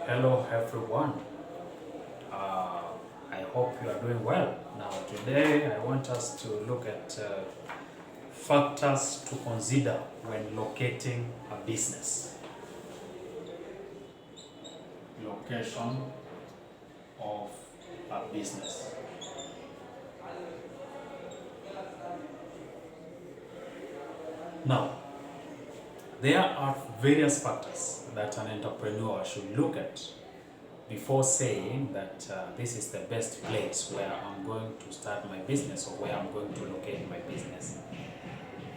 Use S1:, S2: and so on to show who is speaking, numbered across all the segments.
S1: Hello everyone. I hope you are doing well. Now today I want us to look at factors to consider when locating a business. Location of a business. Now, there are various factors that an entrepreneur should look at before saying that this is the best place where I'm going to start my business or where I'm going to locate my business.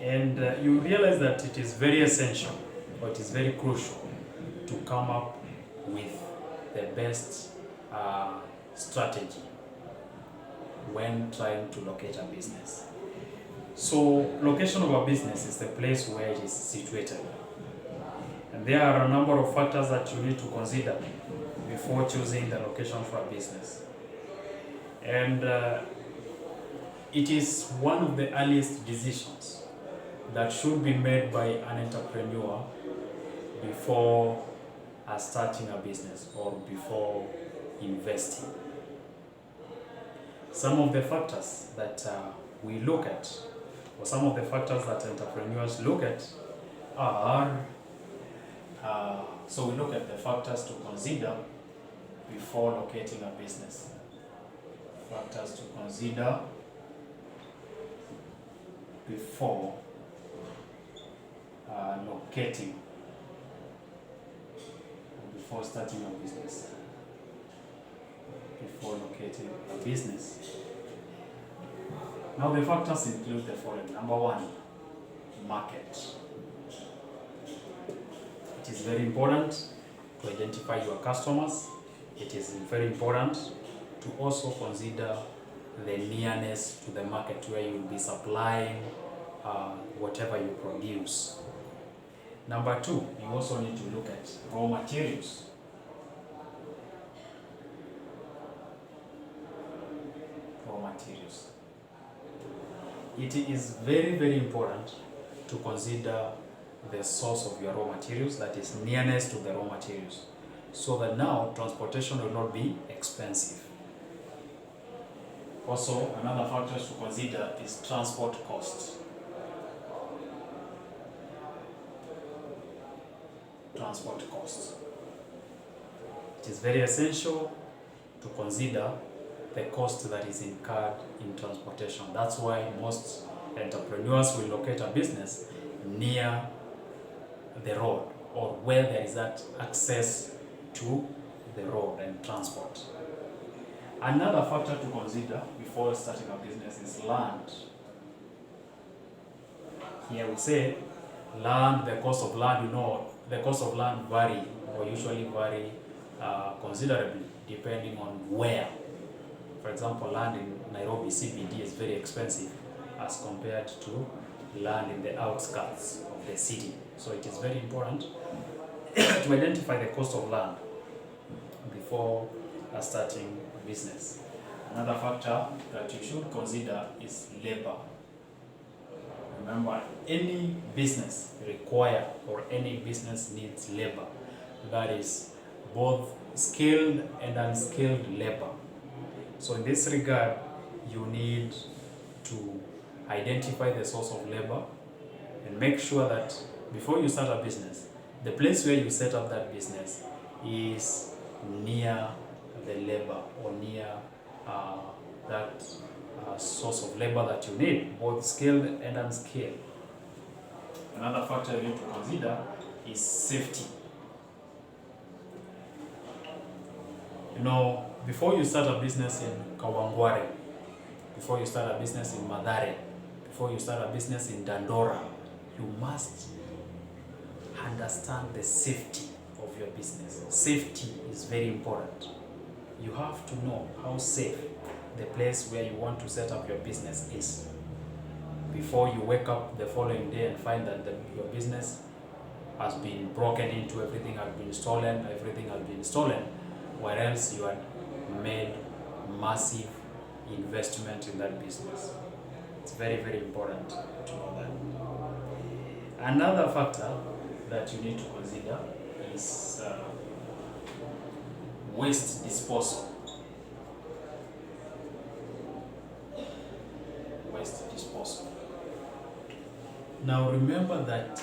S1: And you realize that it is very essential or it is very crucial to come up with the best strategy when trying to locate a business. So, location of a business is the place where it is situated. And there are a number of factors that you need to consider before choosing the location for a business. And it is one of the earliest decisions that should be made by an entrepreneur before starting a business or before investing. Some of the factors that we look at, or some of the factors that entrepreneurs look at are, so we look at the factors to consider before locating a business. Factors to consider before locating, before starting a business. Before locating a business. Now the factors include the following. Number one, market. It is very important to identify your customers. It is very important to also consider the nearness to the market where you will be supplying whatever you produce. Number two, you also need to look at raw materials. Raw materials. It is very, very important to consider the source of your raw materials, that is nearness to the raw materials, so that now transportation will not be expensive. Also, another factor to consider is transport cost. Transport cost. It is very essential to consider the cost that is incurred in transportation. That's why most entrepreneurs will locate a business near the road or where there is that access to the road and transport. Another factor to consider before starting a business is land. Here we say land, the cost of land, the cost of land usually vary considerably depending on where. For example, land in Nairobi CBD is very expensive as compared to land in the outskirts of the city. So it is very important to identify the cost of land before starting a business. Another factor that you should consider is labor. Remember, any business needs labor. That is both skilled and unskilled labor. So in this regard, you need to identify the source of labor and make sure that before you start a business, the place where you set up that business is near the labor or near that source of labor that you need, both skilled and unskilled. Another factor you need to consider is safety. Before you start a business in Kawangware, before you start a business in Mathare, before you start a business in Dandora, you must understand the safety of your business. Safety is very important. You have to know how safe the place where you want to set up your business is before you wake up the following day and find that your business has been broken into, everything has been stolen, whereas you had made massive investment in that business. It's very, very important to know that. Another factor that you need to consider is waste disposal. Waste disposal. Now remember that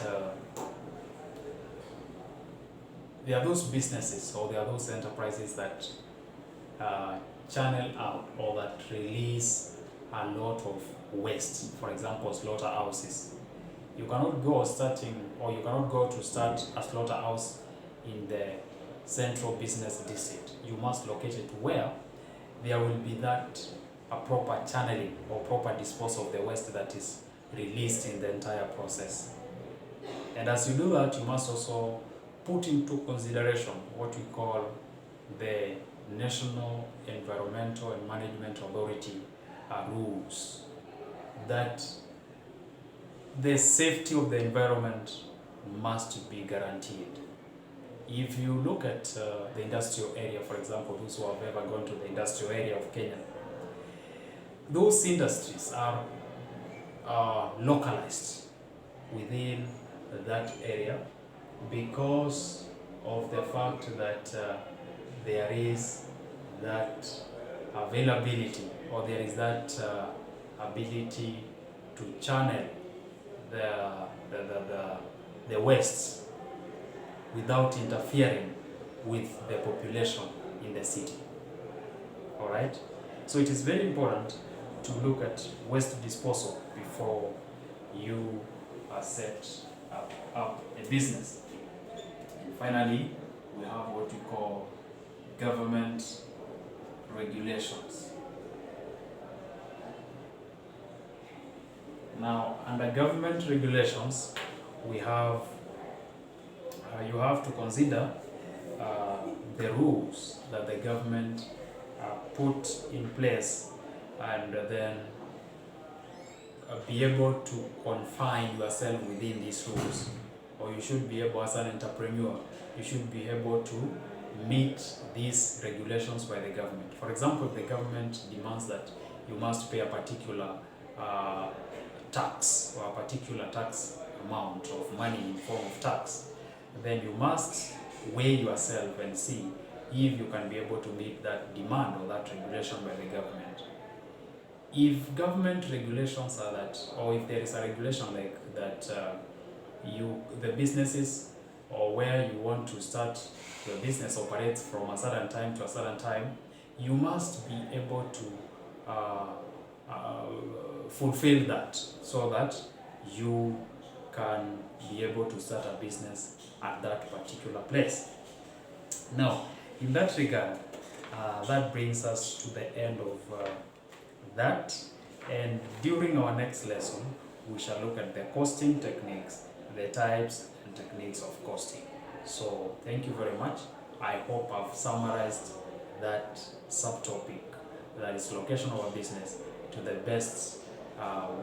S1: there are those businesses or there are those enterprises that channel out or that release a lot of waste. For example, slaughterhouses. You cannot go to start a slaughterhouse in the central business district. You must locate it where there will be a proper channeling or proper disposal of the waste that is released in the entire process. And as you do that, you must also put into consideration what we call the National Environmental and Management Authority rules, that the safety of the environment must be guaranteed. If you look at the industrial area, for example, those who have ever gone to the industrial area of Kenya, those industries are localized within that area because of the fact that there is that availability or there is that ability to channel the waste without interfering with the population in the city. All right? So it is very important to look at waste disposal before you set up a business. And finally, we have what we call government regulations. Now, under government regulations, we have you have to consider the rules that the government put in place, and then be able to confine yourself within these rules. Or you should be able, as an entrepreneur, you should be able to meet these regulations by the government. For example, if the government demands that you must pay a particular tax or a particular tax amount of money in form of tax, then you must weigh yourself and see if you can be able to meet that demand or that regulation by the government. If government regulations are that, or if there is a regulation like that, the businesses or where you want to start your business operates from a certain time to a certain time, you must be able to fulfill that so that you can be able to start a business at that particular place. Now, in that regard, that brings us to the end of that, and during our next lesson, we shall look at the costing techniques, the types and techniques of costing. So, thank you very much. I hope I've summarized that subtopic, that is location of a business, to the best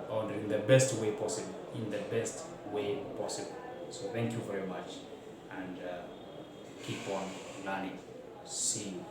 S1: or in the best way possible, So thank you very much, and keep on learning. See you.